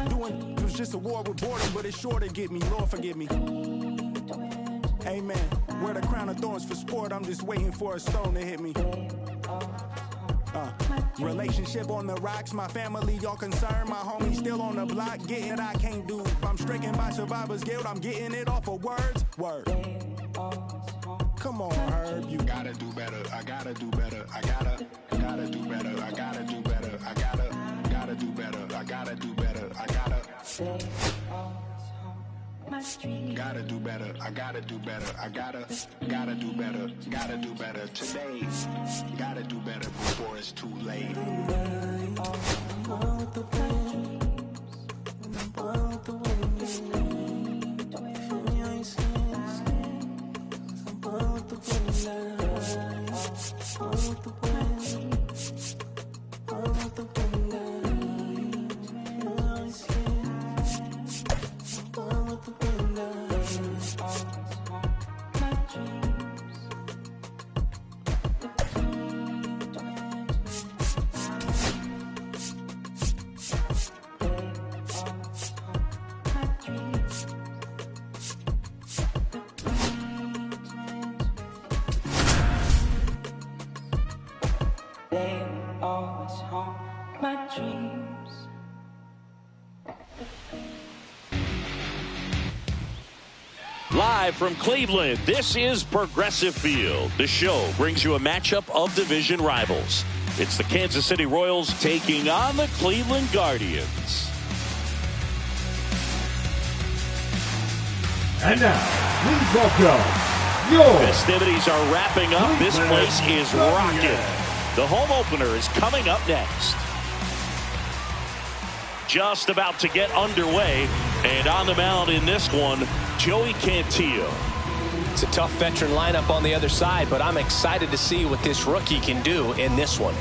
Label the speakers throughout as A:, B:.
A: Doing it was just a war with boredom, but it's sure to get me. Lord, forgive me. Amen. Wear the crown of thorns for sport. I'm just waiting for a stone to hit me. Relationship on the rocks, my family all concerned. My homie still on the block, getting it I can't do. I'm stricken by survivor's guilt, I'm getting it off of words. Word. Come on, Herb, you gotta do better. I gotta do better. I gotta do better. I gotta do better. I gotta do better. I gotta do better. I gotta do better. I gotta do better. I gotta do better. Gotta do better today. Gotta do better before it's too late.
B: Live from Cleveland, this is Progressive Field. The show brings you a matchup of division rivals. It's the Kansas City Royals taking on the Cleveland Guardians.
C: And now, please welcome your
B: festivities are wrapping up. This place is rocking. The home opener is coming up next. Just about to get underway, and on the mound in this one, Joey Cantillo.
D: It's a tough veteran lineup on the other side, but I'm excited to see what this rookie can do in this one.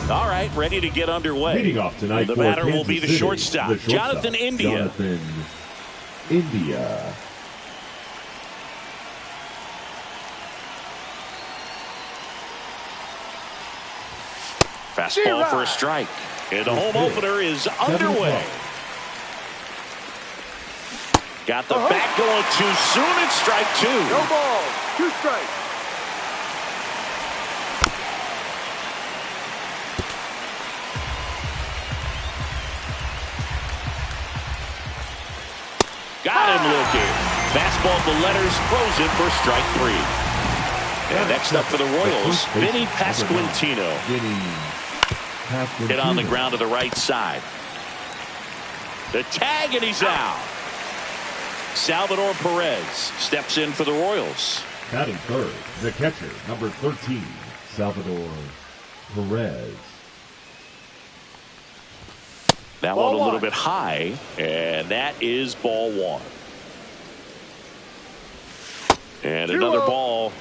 B: All right, ready to get underway.
C: Leading off tonight,
B: the
C: for
B: batter
C: Kansas
B: will be the
C: City,
B: shortstop, Jonathan India.
C: Jonathan India.
B: Fastball for a strike. And the home opener is underway. Got the bat going too soon. It's strike two.
E: No ball. 2 strikes.
B: Got him looking. Fastball, the letters frozen for strike 3. And next up for the Royals, Vinny Pasquantino. Hit on the ground to the right side. The tag, and he's out. Salvador Perez steps in for the Royals.
C: Batting third, the catcher, number 13, Salvador Perez.
B: That one a little bit high, and that is ball 1. And another ball.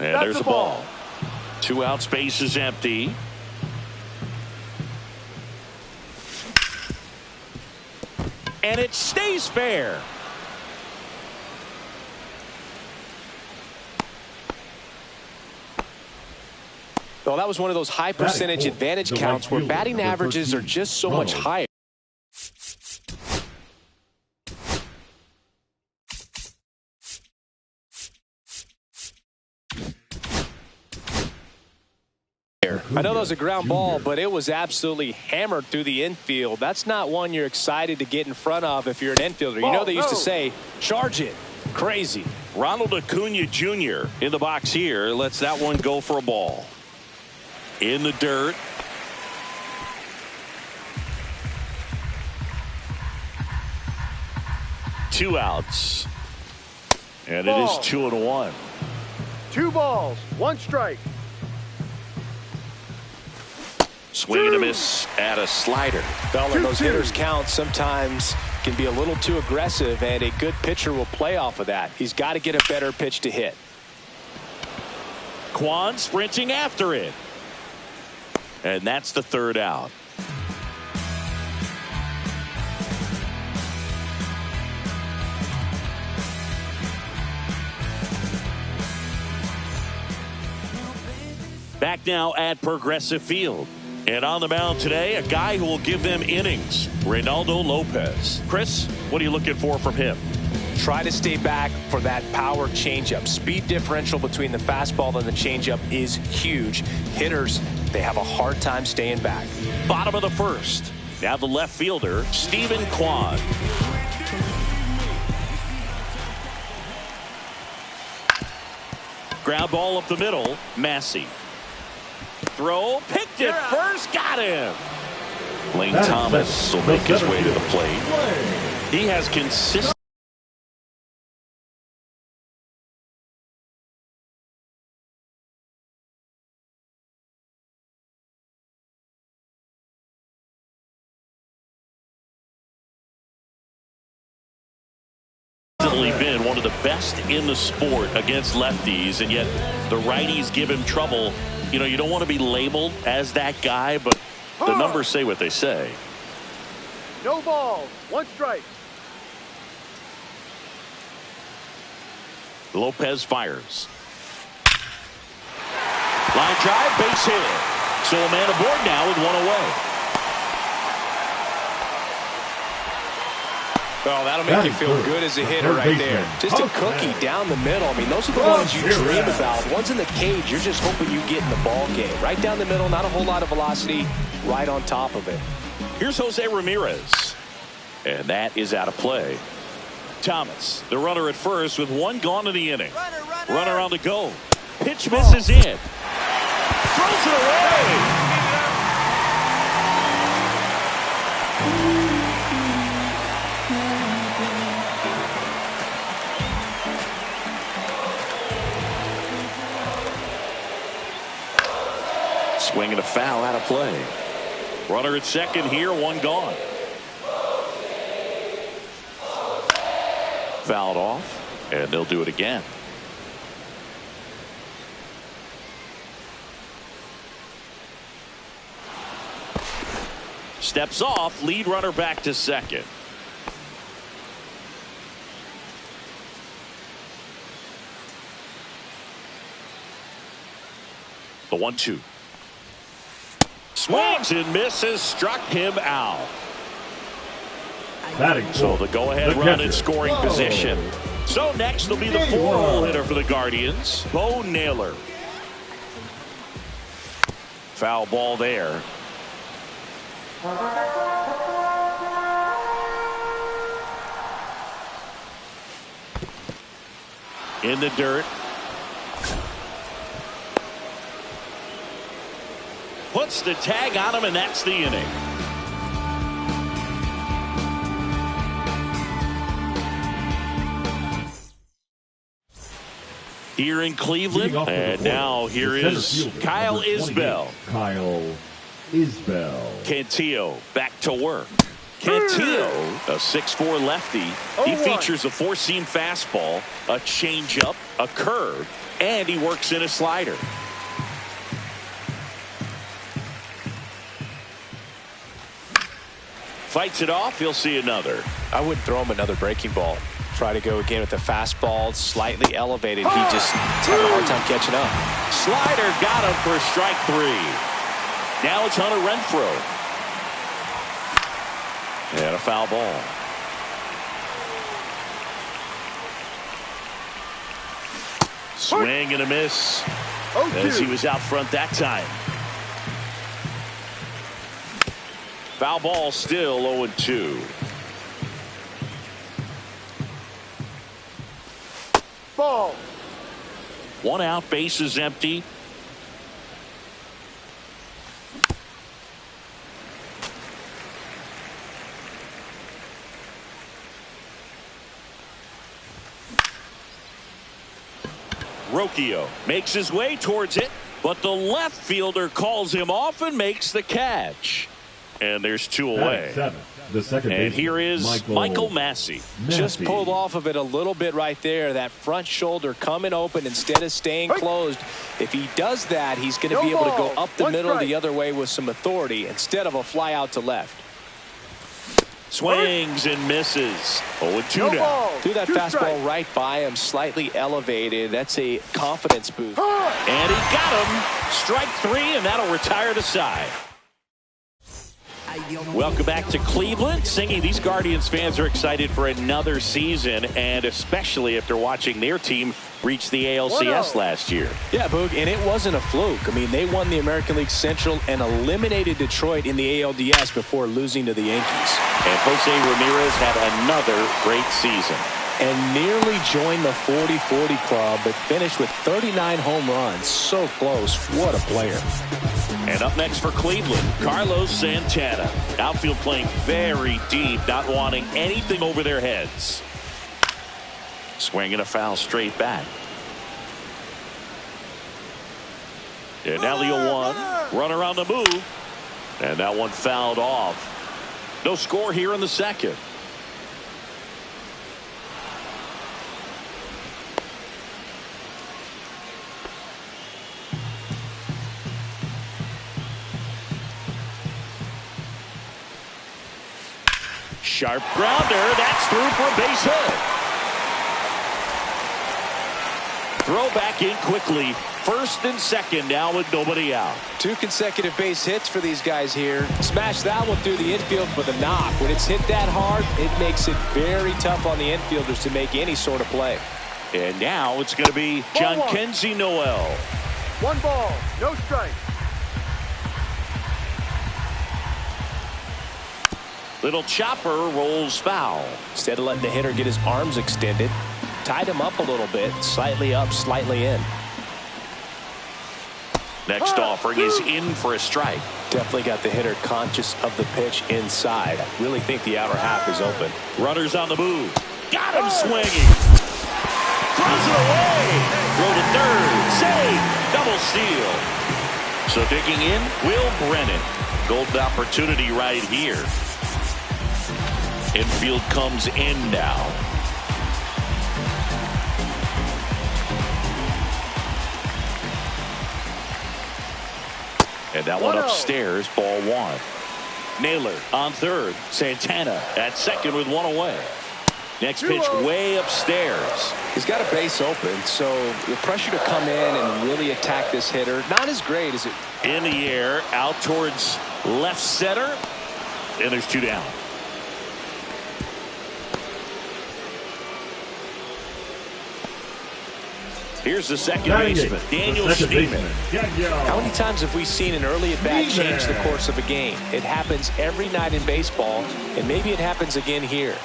B: And there's a ball. 2 out, space is empty. And it stays fair.
D: Well, that was one of those high percentage advantage counts where batting averages are just so much higher. I know that was a ground ball, but it was absolutely hammered through the infield. That's not one you're excited to get in front of if you're an infielder. You know they used to say, charge it. Crazy.
B: Ronald Acuna Jr. in the box here. Lets that one go for a ball. In the dirt. Two outs. And it is 2-1.
E: 2 balls, 1 strike.
B: Swing and a miss at a slider.
D: Well, when those hitters count, sometimes can be a little too aggressive, and a good pitcher will play off of that. He's got to get a better pitch to hit.
B: Kwan sprinting after it. And that's the 3rd out. Back now at Progressive Field. And on the mound today, a guy who will give them innings, Reynaldo Lopez. Chris, what are you looking for from him?
D: Try to stay back for that power changeup. Speed differential between the fastball and the changeup is huge. Hitters, they have a hard time staying back.
B: Bottom of the first. Now the left fielder, Stephen Kwan. Ground ball up the middle, Massey. Throw, picked it first, got him. Lane Thomas will make his way to the plate. He has consistently been one of the best in the sport against lefties, and yet the righties give him trouble. You know, you don't want to be labeled as that guy, but the numbers say what they say.
E: No balls, 1 strike.
B: Lopez fires. Line drive, base hit. So a man aboard now with 1 away.
D: Oh, that'll make you feel good as a hitter right there. Just a cookie down the middle. I mean, those are the ones you dream about. Ones in the cage, you're just hoping you get in the ball game. Right down the middle, not a whole lot of velocity, right on top of it.
B: Here's Jose Ramirez. And that is out of play. Thomas, the runner at first with 1 gone in the inning. Runner on the go. Pitch misses in. Throws it away. Swing and a foul, out of play. Runner at second here, 1 gone. Fouled off, and they'll do it again. Steps off, lead runner back to second. The 1-2. Swings and misses, struck him out. So the go-ahead run in scoring position. So next will be the 4-hole hitter for the Guardians, Bo Naylor. Foul ball there. In the dirt. Puts the tag on him, and that's the inning. Here in Cleveland, and now here is Kyle Isbell.
C: Kyle Isbell.
B: Cantillo back to work. Cantillo, a 6'4" lefty. He features a 4-seam fastball, a changeup, a curve, and he works in a slider. Fights it off, he'll see another.
D: I wouldn't throw him another breaking ball. Try to go again with the fastball, slightly elevated. He just having a hard time catching up.
B: Slider got him for strike 3. Now it's Hunter Renfroe. And a foul ball. Swing and a miss as he was out front that time. Foul ball, still 0-2.
E: Ball.
B: 1 out, base is empty. Rocchio makes his way towards it, but the left fielder calls him off and makes the catch. And there's 2 away.
C: The second
B: and here is Michael Massey.
D: Just pulled off of it a little bit right there. That front shoulder coming open instead of staying closed. If he does that, he's going to be able to go up the middle the other way with some authority instead of a fly out to left.
B: Swings and misses. 0-2
E: No
B: now.
E: balls.
D: Threw that
E: 2
D: fastball
E: strikes.
D: right by him, slightly elevated. That's a confidence boost.
B: And he got him. Strike 3, and that'll retire the side. Welcome back to Cleveland. Singing, these Guardians fans are excited for another season, and especially after watching their team reach the ALCS last year.
D: Yeah, Boog, and it wasn't a fluke. I mean, they won the American League Central and eliminated Detroit in the ALDS before losing to the Yankees.
B: And Jose Ramirez had another great season.
D: And nearly joined the 40-40 club, but finished with 39 home runs. So close. What a player.
B: And up next for Cleveland, Carlos Santana. Outfield playing very deep, not wanting anything over their heads. Swinging a foul straight back. And now the 0-1. Runner on the move. And that one fouled off. No score here in the second. Sharp grounder. That's through for a base hit. Throw back in quickly. First and second now with nobody out.
D: 2 consecutive base hits for these guys here. Smash that one through the infield for the knock. When it's hit that hard, it makes it very tough on the infielders to make any sort of play.
B: And now it's going to be Jhonkensy Noel.
E: 1 ball, no strike.
B: Little chopper rolls foul.
D: Instead of letting the hitter get his arms extended, tied him up a little bit, slightly up, slightly in.
B: Next offering is in for a strike.
D: Definitely got the hitter conscious of the pitch inside. I really think the outer half is open.
B: Runners on the move. Got him swinging. Throws it away. Throw to third. Save. Double steal. So digging in, Will Brennan. Golden opportunity right here. Infield comes in now. And that one upstairs, ball 1. Naylor on third. Santana at second with 1 away. Next pitch way upstairs.
D: He's got a base open, so the pressure to come in and really attack this hitter, not as great as it.
B: In the air, out towards left center. And there's 2 down. Here's the second baseman, Daniel Steeman.
D: How many times have we seen an early at-bat change the course of a game? It happens every night in baseball, and maybe it happens again here.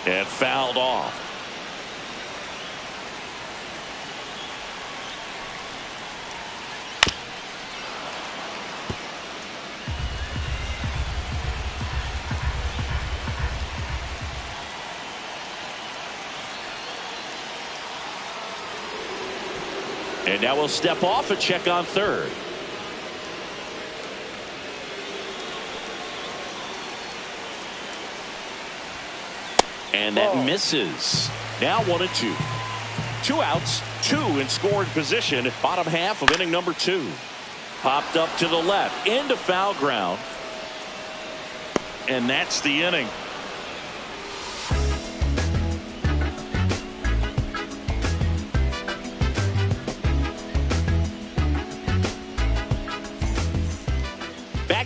B: And fouled off. And now we'll step off and check on third. And that misses. Now 1-2. 2 outs, 2 in scoring position. Bottom half of inning number 2. Popped up to the left into foul ground. And that's the inning.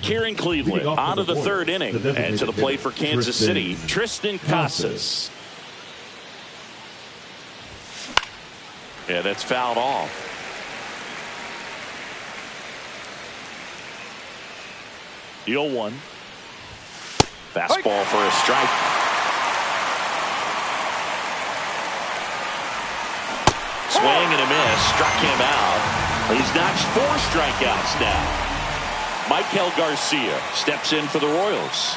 B: Here in Cleveland, on to the third inning, and to the plate for Kansas City, Triston Casas. Yeah, that's fouled off. The 0-1. Fastball for a strike. Swing and a miss, struck him out. He's notched 4 strikeouts now. Michael Garcia steps in for the Royals.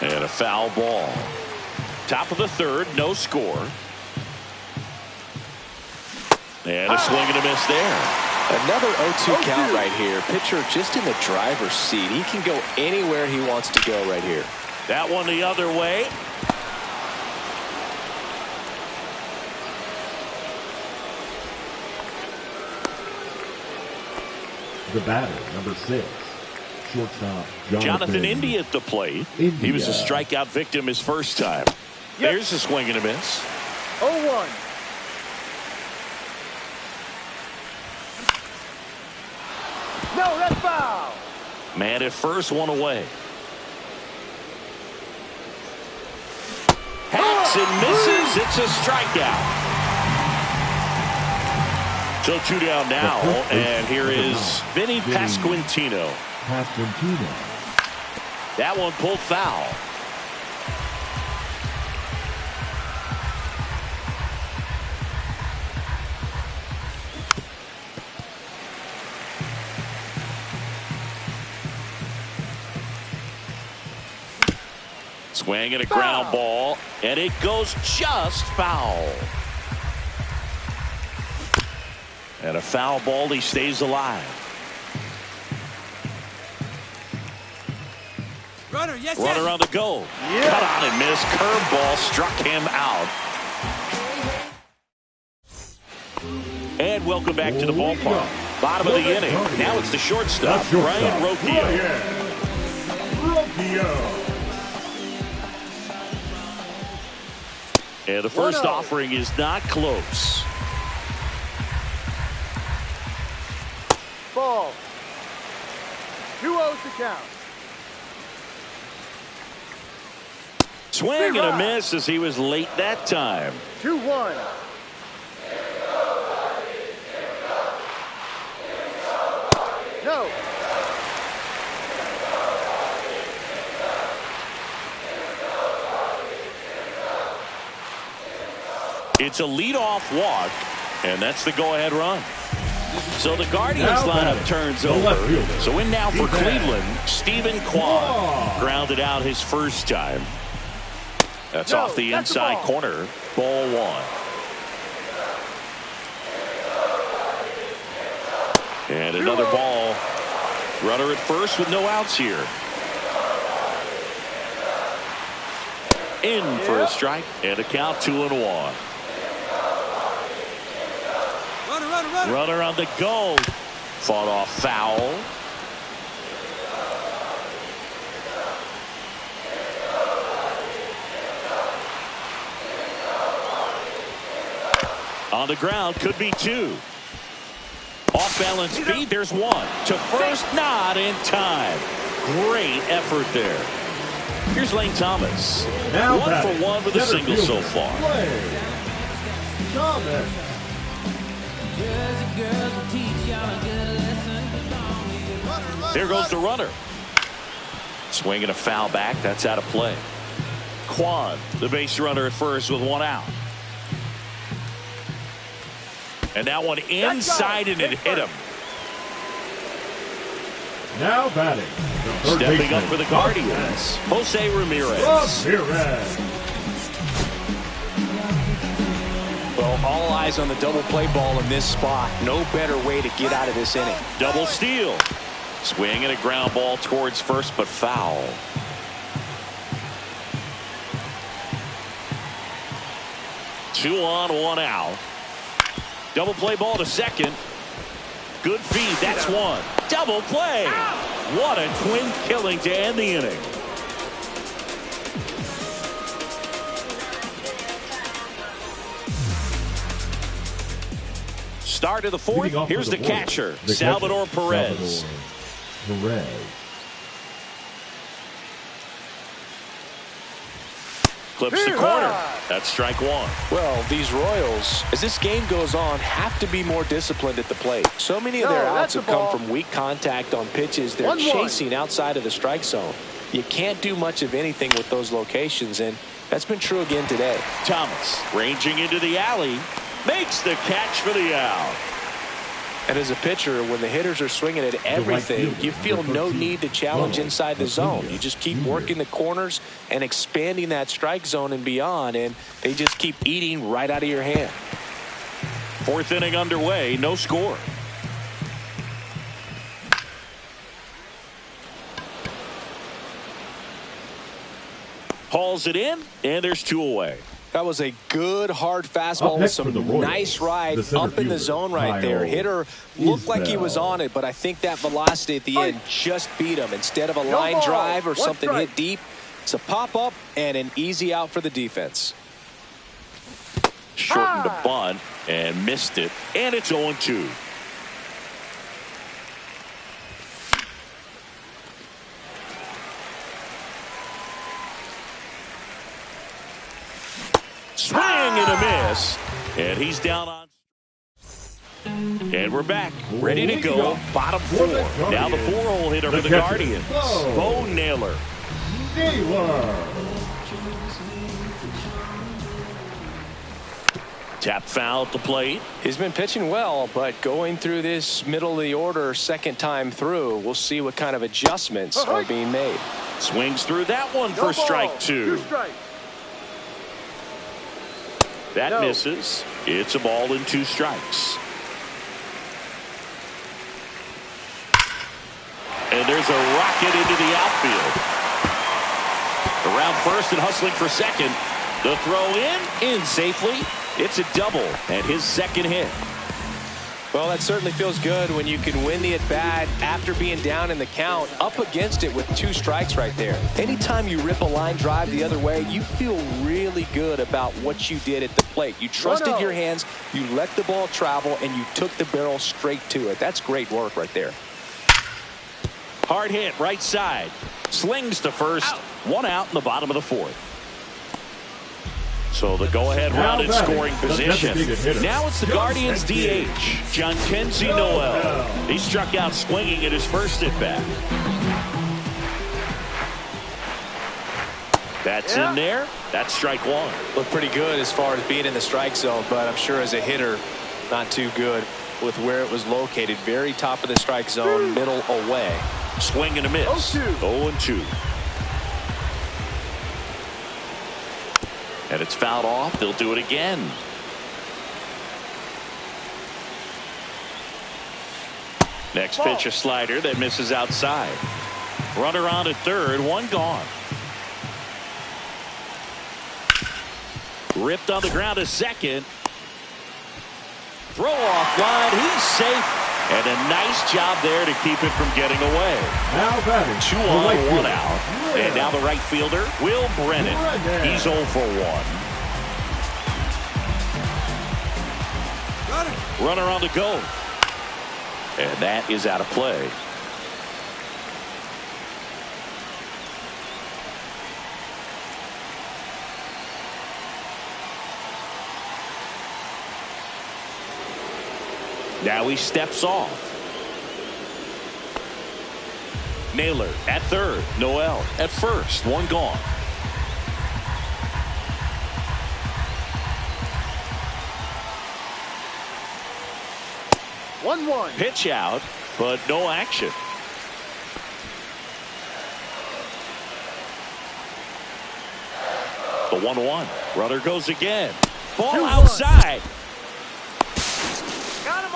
B: And a foul ball. Top of the third, no score. And a swing and a miss there.
D: Another 0-2 count right here. Pitcher just in the driver's seat. He can go anywhere he wants to go right here.
B: That one the other way.
C: The batter, number 6, shortstop,
B: Jonathan India at the plate. He was a strikeout victim his first time. There's a swing and a miss.
E: 0-1. No, that's foul.
B: Man at first, one away. Hacks and misses. It's a strikeout. So 2 down now, and here is Vinny Pasquantino. That one pulled foul. Swing and a ground ball, and it goes just foul. And a foul ball, he stays alive.
F: Runner, yes,
B: Runner on the go. Cut on and miss. Curveball struck him out. And welcome back to the ballpark. Bottom of the inning. Now it's the shortstop, Ryan Rocchio. And the first offering is not close.
E: Ball. 2-0 to count.
B: Swing and a miss as he was late that time.
E: 2-1. No.
B: It's a leadoff walk, and that's the go-ahead run. So the Guardians lineup turns over. So in now for Cleveland, Stephen Kwan grounded out his first time. That's off the inside corner. Ball 1. And another ball. Runner at first with no outs here. In for a strike and a count 2-1. Runner on the go. Fought off foul. On the ground, could be 2. Off balance feet, there's 1. To first, not in time. Great effort there. Here's Lane Thomas. 1 for 1 with a single so far. There goes the runner. Swinging a foul back. That's out of play. Kwan, the base runner at first with 1 out. And that one inside and it hit him.
C: Now batting.
B: Stepping up for the Guardians, Jose Ramirez.
D: Well, all eyes on the double play ball in this spot. No better way to get out of this inning.
B: Double steal. Swing and a ground ball towards first, but foul. Two on, 1 out. Double play ball to second. Good feed. That's 1. Double play. What a twin killing to end the inning. Start of the 4th. Here's the catcher, Salvador Perez. Clips the corner. That's strike 1.
D: Well, these Royals, as this game goes on, have to be more disciplined at the plate. So many of their outs have come from weak contact on pitches they're chasing outside of the strike zone. You can't do much of anything with those locations, and that's been true again today.
B: Thomas ranging into the alley, makes the catch for the out.
D: And as a pitcher, when the hitters are swinging at everything, you feel no need to challenge inside the zone. You just keep working the corners and expanding that strike zone and beyond, and they just keep eating right out of your hand.
B: 4th inning underway, no score. Hauls it in, and there's 2 away.
D: That was a good, hard fastball with some nice ride up in the zone right there. Hitter looked like he was on it, but I think that velocity at the end just beat him. Instead of a line drive or something hit deep, it's a pop-up and an easy out for the defense.
B: Shortened a bunt and missed it, and it's 0-2. Swing and a miss, and he's down on. And we're back, ready to go. Bottom four. Now the 4-hole hitter for the Guardians, Bo Naylor. Tap foul at the plate.
D: He's been pitching well, but going through this middle of the order second time through, we'll see what kind of adjustments are being made.
B: Swings through that one for strike 2. That misses. It's a ball and 2 strikes. And there's a rocket into the outfield. Around first and hustling for second. The throw in safely. It's a double and his second hit.
D: Well, that certainly feels good when you can win the at-bat after being down in the count, up against it with 2 strikes right there. Anytime you rip a line drive the other way, you feel really good about what you did at the plate. You trusted your hands, you let the ball travel, and you took the barrel straight to it. That's great work right there.
B: Hard hit right side. Slings to first. 1 out in the bottom of the 4th. So the go-ahead run in scoring position. Now it's the Guardians' DH, Jhonkensy Noel. He struck out swinging at his first at-bat. That's in there. That's strike 1.
D: Looked pretty good as far as being in the strike zone, but I'm sure as a hitter, not too good with where it was located. Very top of the strike zone, middle away.
B: Swing and a miss. 0-2. And it's fouled off. They'll do it again. Next pitch, a slider that misses outside. Runner on at third, 1 gone. Ripped on the ground to second. Throw off line. He's safe. And a nice job there to keep it from getting away.
C: Now batting.
B: 2 on, 1 out. And now the right fielder, Will Brennan. He's 0 for 1. Runner on the go. And that is out of play. Now he steps off. Naylor at third. Noel at first. 1 gone. Pitch out, but no action. The 1-1. Runner goes again. Ball outside.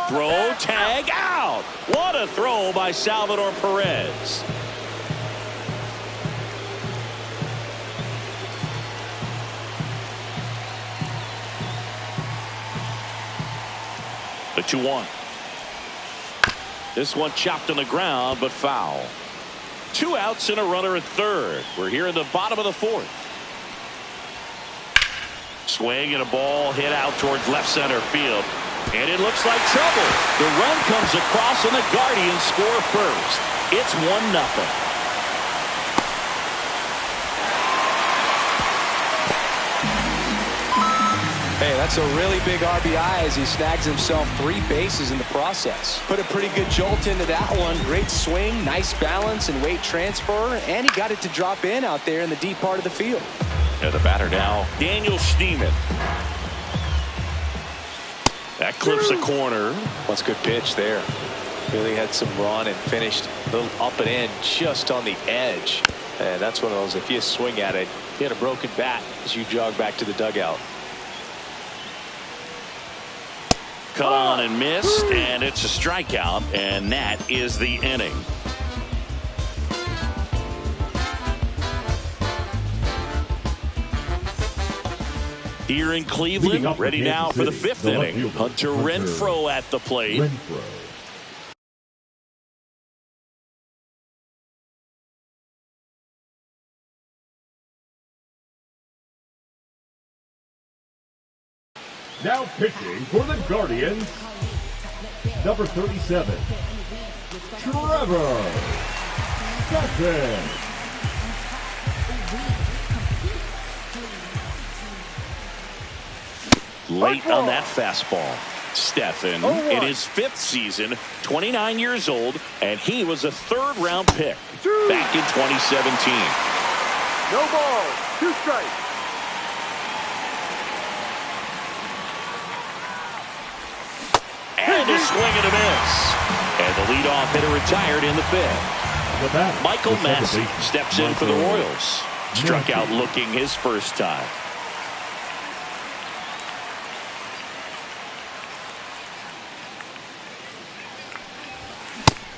B: Throw, tag, out. What a throw by Salvador Perez. The 2-1. This one chopped on the ground, but foul. 2 outs and a runner at third. We're here in the bottom of the 4th. Swing and a ball hit out towards left center field. And it looks like trouble. The run comes across and the Guardians score first. It's 1-0.
D: Hey, that's a really big RBI as he snags himself 3 bases in the process. Put a pretty good jolt into that one. Great swing, nice balance and weight transfer, and he got it to drop in out there in the deep part of the field.
B: And the batter now, Daniel Schneemann. That clips a corner.
D: That's a good pitch there. Really had some run and finished a little up and in just on the edge. And that's one of those, if you swing at it, you had a broken bat as you jog back to the dugout.
B: Cut on and missed, and it's a strikeout, and that is the inning. Here in Cleveland, ready now for the fifth inning. Hunter Renfroe at the plate.
C: Now pitching for the Guardians, number 37, Trevor Stephan.
B: Late on that fastball. Stephan in his fifth season, 29 years old, and he was a third-round pick back in 2017.
E: No ball, 2 strikes.
B: And a swing and a miss. And the leadoff hitter retired in the fifth. Michael Massey steps in for the Royals. Struck out looking his first time.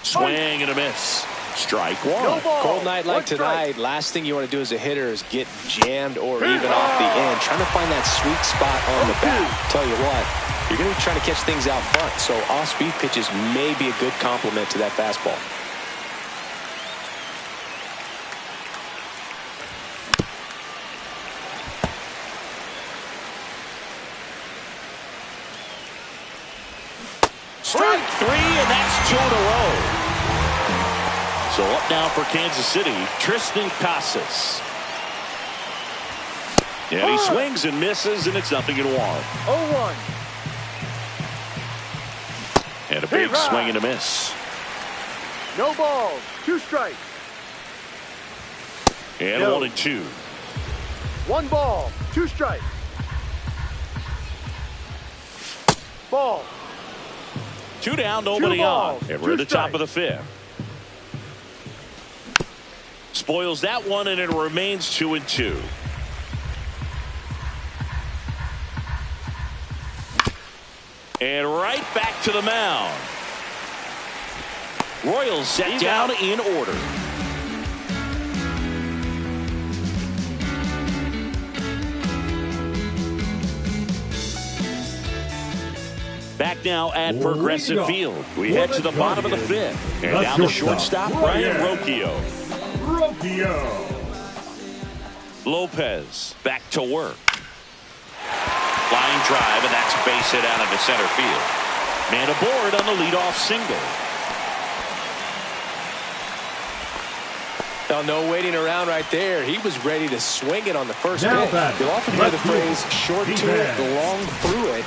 B: Swing and a miss. Strike one.
E: No ball.
D: Cold night like tonight, last thing you want to do as a hitter is get jammed or even off the end. Trying to find that sweet spot on the bat. Tell you what, you're going to be trying to catch things out front, so off-speed pitches may be a good complement to that fastball.
B: Strike 3, and that's 2 in a row. So up now for Kansas City, Triston Casas. And he swings and misses, and it's 0-1.
E: 0-1.
B: And a big swing and a miss.
E: No balls, 2 strikes.
B: And 1-2.
E: 1 ball, 2 strikes. Ball.
B: 2 down, nobody on. And we're at the top of the fifth. Spoils that one, and it remains 2-2. And right back to the mound. Royals set down in order. Back now at Progressive Field. We head to the bottom of the fifth. And down the shortstop, Brian Rocchio. Lopez back to work. Line drive, and that's a base hit out into center field. Man aboard on the leadoff single.
D: Now, no waiting around right there. He was ready to swing it on the first pitch. You'll often hear the phrase short to it, long through it.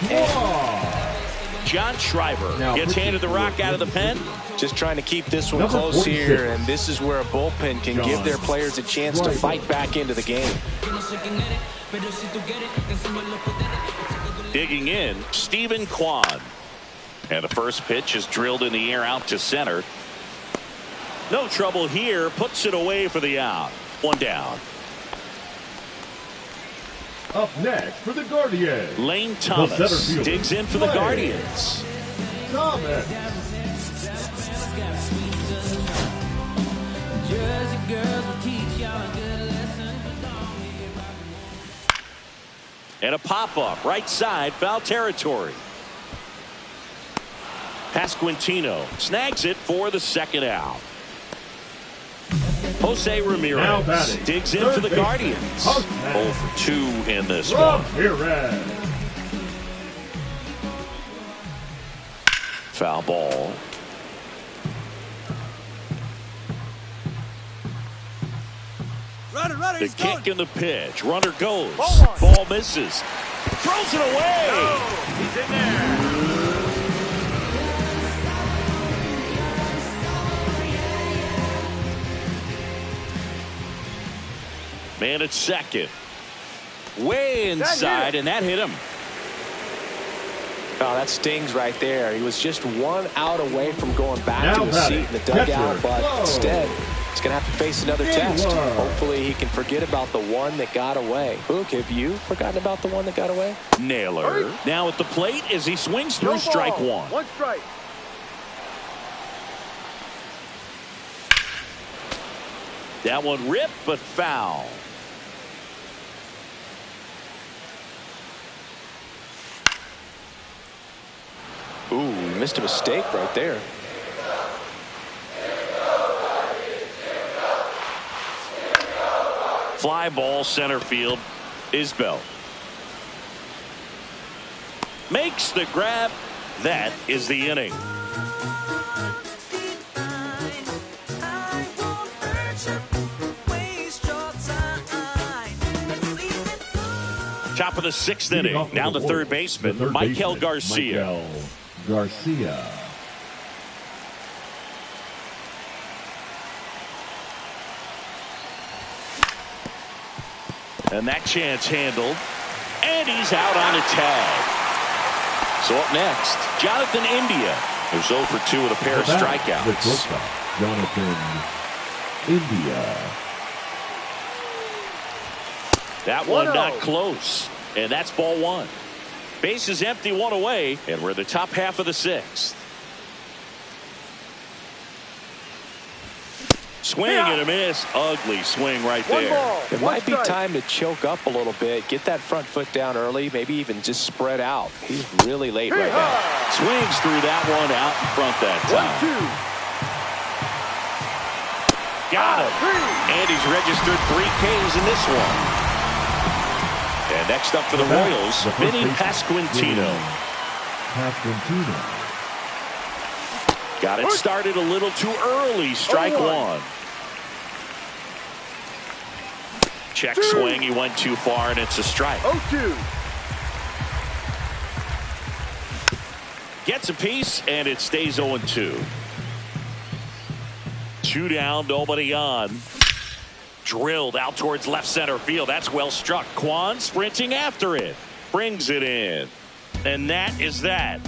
B: John Schreiber gets handed the rock out of the pen.
D: Just trying to keep this one close here, and this is where a bullpen can give their players a chance to fight back into the game.
B: Digging in, Stephen Kwan. And the first pitch is drilled in the air out to center. No trouble here, puts it away for the out. 1 down.
C: Up next for the Guardians,
B: Lane Thomas digs in for the Guardians.
C: Thomas.
B: And a pop-up, right side, foul territory. Pasquantino snags it for the second out. Jose Ramirez digs in for the Guardians. 0 for 2 in this one. Foul ball. The kick and the pitch. Runner goes. Ball misses. Throws it away.
E: He's in there.
B: Man at second. Way inside, and that hit him.
D: Oh, that stings right there. He was just 1 out away from going back to his seat in the dugout, but instead, he's going to have to face another test. Hopefully, he can forget about the one that got away. Boog, have you forgotten about the one that got away?
B: Naylor now at the plate as he swings through strike 1.
E: 1 strike.
B: That one ripped, but foul.
D: Ooh, missed a mistake right there.
B: Fly ball center field. Isbell makes the grab. That is the inning. Top of the 6th inning. Now the third baseman, Maikel Garcia.
C: Maikel Garcia.
B: And that chance handled. And he's out on a tag. So up next, Jonathan India, who's 0 for 2 with a pair of strikeouts.
C: Jonathan India.
B: That one not close. And that's ball 1. Bases empty, 1 away. And we're the top half of the 6th. Swing and a miss. Ugly swing right there.
D: It might be time to choke up a little bit. Get that front foot down early. Maybe even just spread out. He's really late right now.
B: Swings through that one out in front that time.
E: 1-2.
B: Got him. And he's registered 3 Ks in this one. And next up for the Royals, Vinny Pasquantino. Got it started a little too early. Strike 1. Check swing. He went too far, and it's a strike.
E: 0-2.
B: Gets a piece, and it stays 0-2. 2 down, nobody on. Drilled out towards left center field. That's well struck. Kwan sprinting after it. Brings it in. And that is that.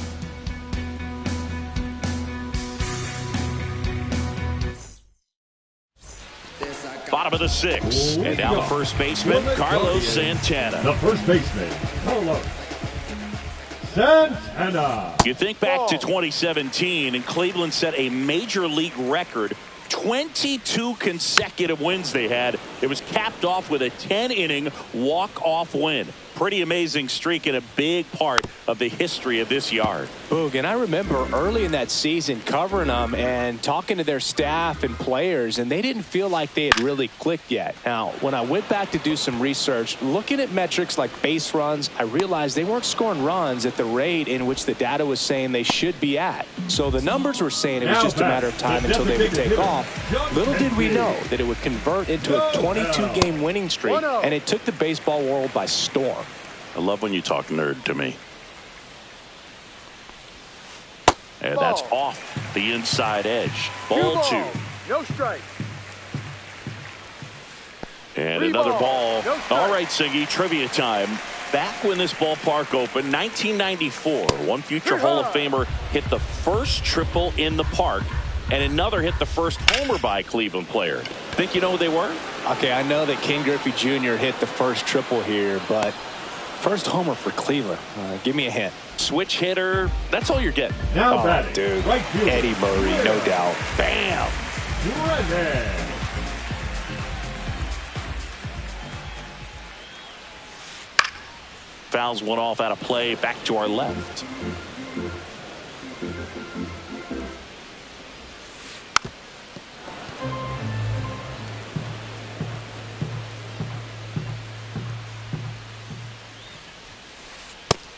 B: Bottom of the 6th. And now the first baseman, Carlos Santana.
C: The first baseman, Carlos Santana.
B: You think back to 2017, and Cleveland set a major league record. 22 consecutive wins they had. It was capped off with a 10-inning walk-off win. Pretty amazing streak and a big part of the history of this yard.
D: Boog, and I remember early in that season covering them and talking to their staff and players, and they didn't feel like they had really clicked yet. Now, when I went back to do some research, looking at metrics like base runs, I realized they weren't scoring runs at the rate in which the data was saying they should be at. So the numbers were saying it was just a matter of time until they would take off. Little did we know that it would convert into a 22-game winning streak, and it took the baseball world by storm.
B: I love when you talk nerd to me. And that's off the inside edge. Ball 2.
E: No strike.
B: And another ball. All right, Siggy, trivia time. Back when this ballpark opened, 1994, one future Hall of Famer hit the first triple in the park, and another hit the first homer by a Cleveland player. Think you know who they were?
D: Okay, I know that Ken Griffey Jr. hit the first triple here, but first homer for Cleveland. Give me a hint.
B: Switch hitter. That's all you're getting.
C: Now batting,
D: dude.
C: right fielder,
D: Eddie Murray, no doubt.
B: Bam.
C: Brennan.
B: Fouls one off out of play. Back to our left.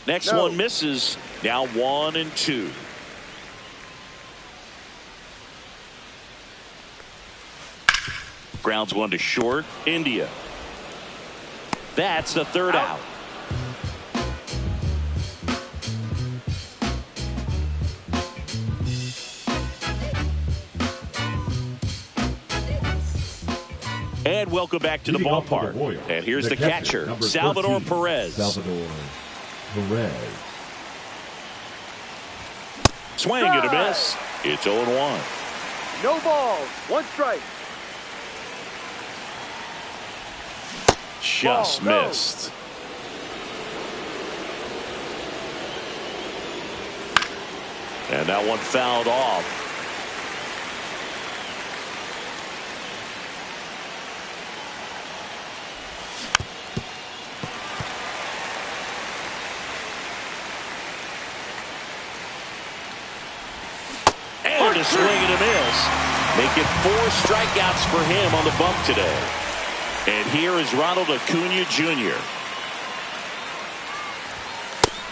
B: Next one misses. Now 1-2. Grounds one to short. India. That's the third out. And welcome back to the ballpark. And here's the catcher, Salvador Perez.
C: Salvador Perez.
B: Swing and a miss. It's 0-1.
E: No balls. 1 strike.
B: Just missed. And that one fouled off. swing and a miss. Make it 4 strikeouts for him on the bump today. And here is Ronald Acuna Jr.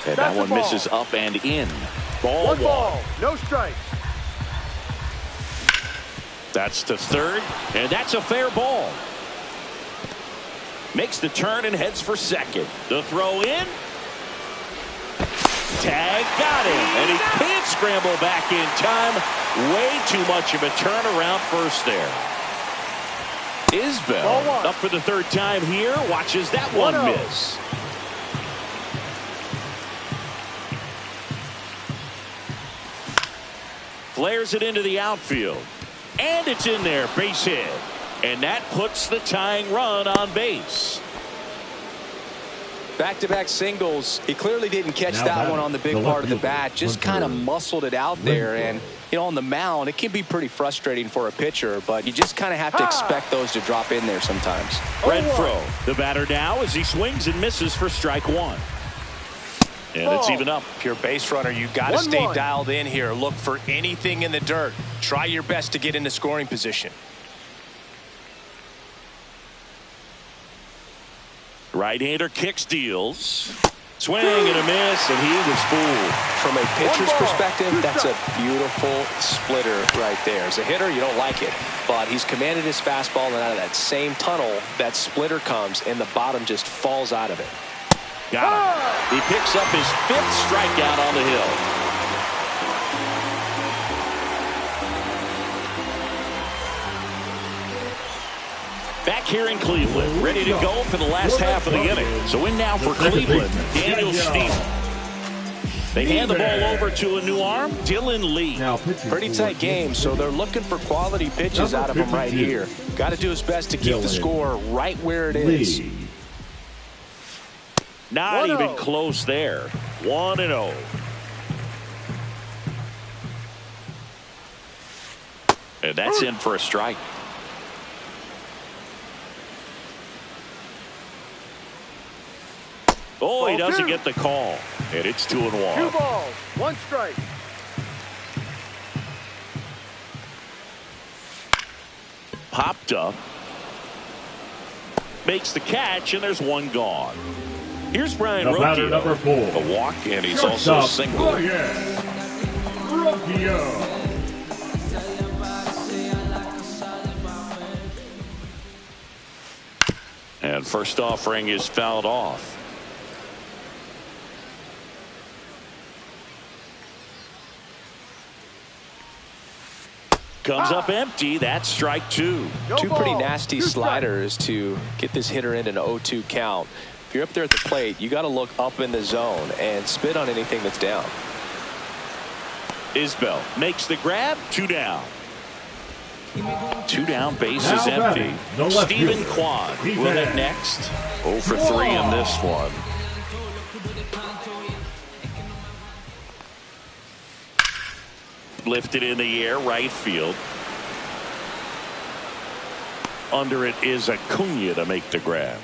B: And that one misses up and in. Ball 1.
E: No strikes.
B: That's to third, and that's a fair ball. Makes the turn and heads for second. The throw in. Tag got him, and he can't scramble back in time. Way too much of a turnaround first there. Isbell up for the third time here. Watches that one miss. Flares it into the outfield. And it's in there, base hit. And that puts the tying run on base.
D: Back-to-back singles. He clearly didn't catch that one on the big part of the bat. Just kind of muscled it out there. And, you know, on the mound, it can be pretty frustrating for a pitcher, but you just kind of have to expect those to drop in there sometimes.
B: Renfroe, the batter now, as he swings and misses for strike 1. And it's even up.
D: If you're a base runner, you got to stay dialed in here. Look for anything in the dirt. Try your best to get into scoring position.
B: Right-hander kicks, deals. Swing and a miss, and he was fooled.
D: From a pitcher's perspective, that's a beautiful splitter right there. As a hitter, you don't like it. But he's commanded his fastball, and out of that same tunnel, that splitter comes, and the bottom just falls out of it.
B: Got him. He picks up his 5th strikeout on the hill. Back here in Cleveland, ready to go for the last half of the inning. So in now for Cleveland, Daniel Steele. They hand the ball over to a new arm, Dylan Lee.
D: Pretty tight game, so they're looking for quality pitches out of him right here. Got to do his best to keep the score right where it is.
B: Not even close there. 1-0. And that's in for a strike. Oh, he doesn't get the call. And it's 2-1.
E: 2 balls, 1 strike.
B: Popped up. Makes the catch, and there's 1 gone. Here's Brian Rocchio.
C: Number 4.
B: A walk, and he's also a single.
C: Rocchio.
B: And first offering is fouled off. Comes up empty. That's strike 2.
D: Two pretty nasty sliders to get this hitter in an 0-2 count. If you're up there at the plate, you got to look up in the zone and spit on anything that's down.
B: Isbell makes the grab. 2 down. 2 down, base is empty. Stephen Kwan will hit next. 0 for 3 in this one. Lifted in the air, right field. Under it is Acuna to make the grab.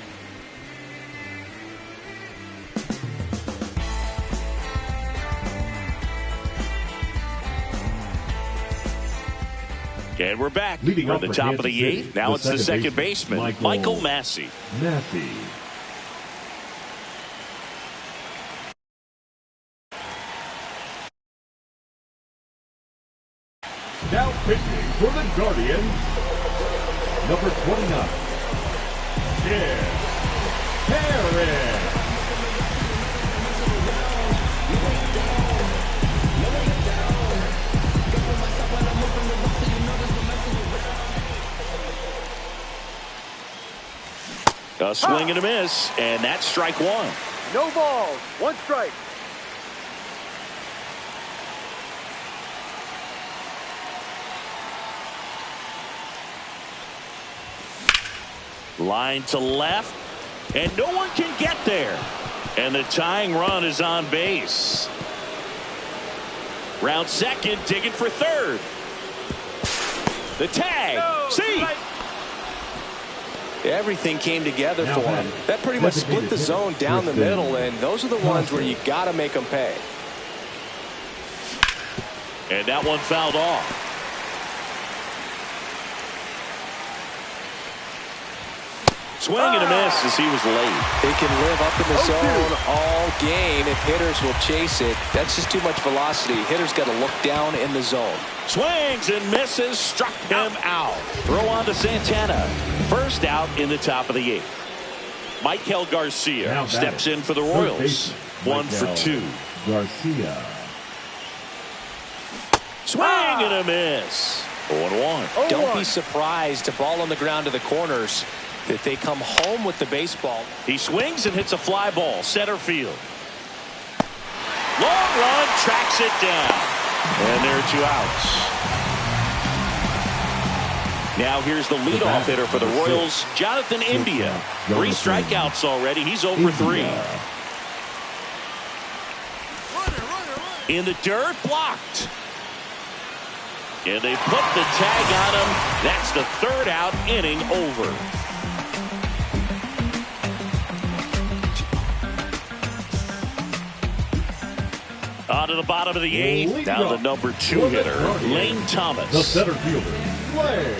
B: And we're back. We're at the top of the 8th. Now it's the second baseman, Michael Massey.
C: Now pitching for the Guardians, number 29, Jed Harris.
B: A swing and a miss, and that's strike 1.
E: No balls, 1 strike.
B: Line to left, and no one can get there. And the tying run is on base. Round second, digging for third. The tag. See?
D: Everything came together for him. That pretty much split the zone down the middle, and those are the ones where you got to make them pay.
B: And that one fouled off. Swing and a miss as he was late.
D: They can live up in the zone all game if hitters will chase it. That's just too much velocity. Hitters got to look down in the zone.
B: Swings and misses, struck him out. Throw on to Santana. First out in the top of the 8th. Michael Garcia steps in for the Royals. 1 for 2.
C: Garcia.
B: Swing and a miss. 0-1.
D: Don't be surprised to ball on the ground to the corners that they come home with the baseball.
B: He swings and hits a fly ball, center field. Long run, tracks it down. And there are 2 outs. Now here's the leadoff hitter for the Royals, Jonathan India. 3 strikeouts already. He's 0 for 3. In the dirt, blocked. And they put the tag on him. That's the 3rd out, inning over. On to the bottom of the 8th. Now the number 2 hitter, Lane Thomas.
C: The center fielder, Lane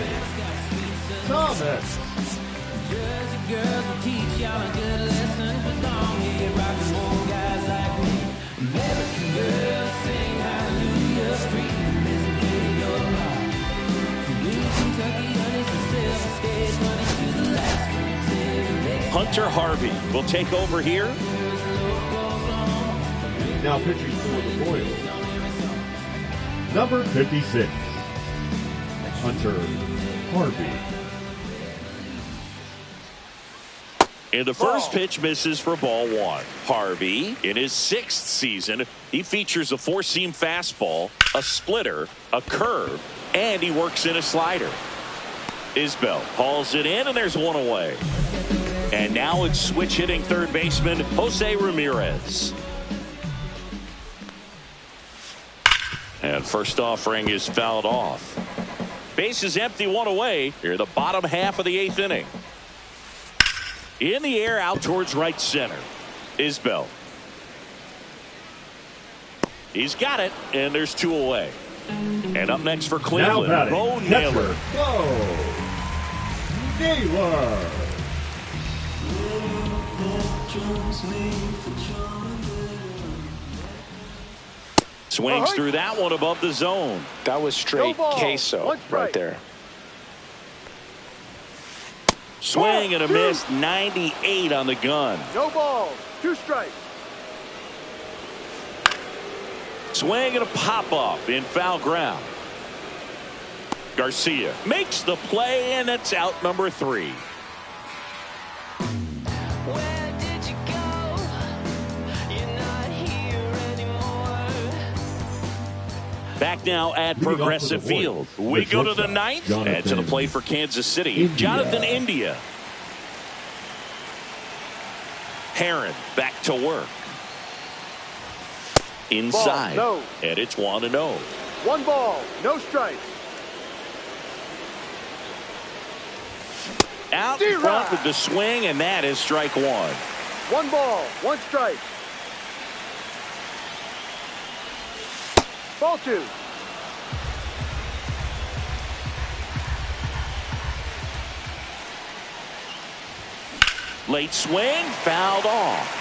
C: Thomas.
B: Hunter Harvey will take over here.
C: Now pitching for the Royals, number 56, Hunter Harvey.
B: And the first pitch misses for ball 1. Harvey, in his 6th season, he features a 4-seam fastball, a splitter, a curve, and he works in a slider. Isbell hauls it in, and there's 1 away. And now it's switch hitting third baseman Jose Ramirez. And first offering is fouled off. Base is empty, 1 away. Here, the bottom half of the 8th inning. In the air, out towards right center. Isbell. He's got it, and there's 2 away. And up next for Cleveland, Bo Naylor.
C: Naylor.
B: Swings through that one above the zone.
D: That was straight queso right there.
B: Swing and a miss, 98 on the gun.
E: No ball, 2 strikes.
B: Swing and a pop-up in foul ground. Garcia makes the play, and it's out number 3. Back now at Progressive Field. We go to the 9th, and to the plate for Kansas City, Jonathan India. Heron back to work. Inside, and it's 1-0.
E: 1 ball, no strikes.
B: Out in front with the swing, and that is strike 1.
E: 1 ball, 1 strike. Ball 2.
B: Late swing, fouled off.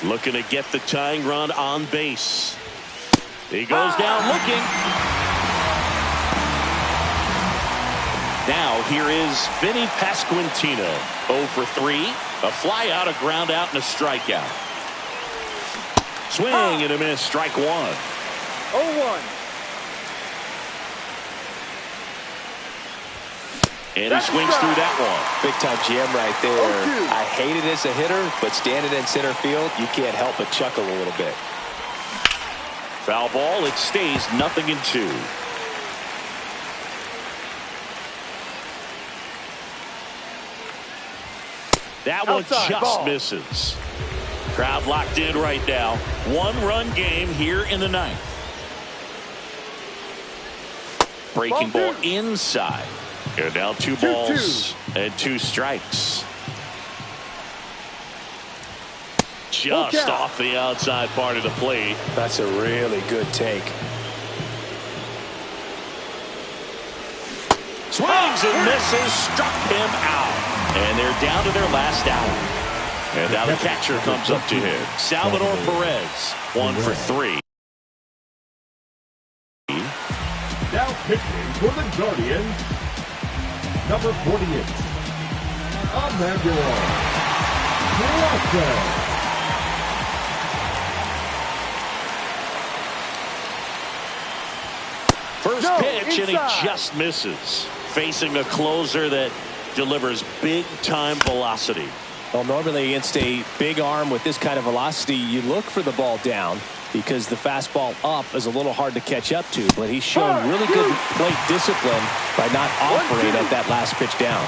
B: Looking to get the tying run on base. He goes down looking. Now here is Vinny Pasquantino. 0 for 3. A fly out, a ground out, and a strikeout. Swing and a miss. Strike 1.
E: 0-1.
B: And he swings through that one.
D: Big time jam right there. I hate it as a hitter, but standing in center field, you can't help but chuckle a little bit.
B: Foul ball. It stays 0-2. That one just misses. Crowd locked in right now. 1-run game here in the 9th. Breaking ball inside. And now 2 balls and 2 strikes. just off the outside part of the plate.
D: That's a really good take.
B: Swings and misses, struck him out. And they're down to their last out. And now the catcher comes up to him. Salvador Perez, 1 for 3.
C: Now pitching for the Guardians, number 48, Emmanuel Clase.
B: First pitch, and he just misses. Facing a closer that delivers big-time velocity.
D: Well, normally against a big arm with this kind of velocity, you look for the ball down because the fastball up is a little hard to catch up to. But he's shown really good plate discipline by not offering at that last pitch down.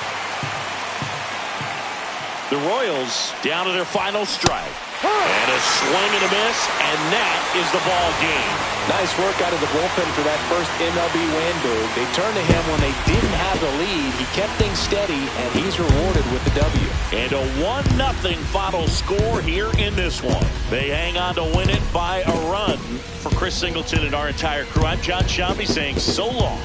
B: The Royals down to their final strike. And a swing and a miss, and that is the ball game.
D: Nice work out of the bullpen for that first MLB win, Boog. They turned to him when they didn't have the lead. He kept things steady, and he's rewarded with the W.
B: And a 1-0 final score here in this one. They hang on to win it by a run. For Chris Singleton and our entire crew, I'm John Shambi saying so long.